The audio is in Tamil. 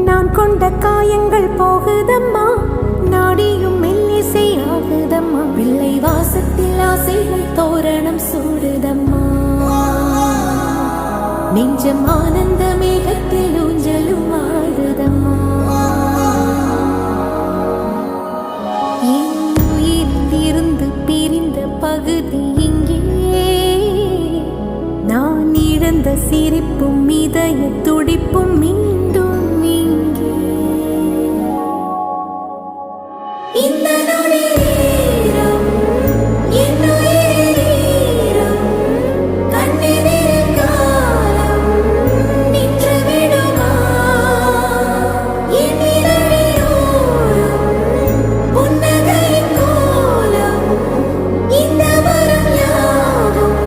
நான் கொண்ட காயங்கள் போகுதம்மா, நாடியும் மெல்லிசை ஆகுதம்மா, பிள்ளை வாசத்தில் ஆசைகள் தோரணம் சூடுதம்மா, நெஞ்சம் ஆனந்த மேகத்தில் ஊஞ்சலும் ஆடுதம்மா. என் உயிரில் இருந்து பிரிந்த பகுதி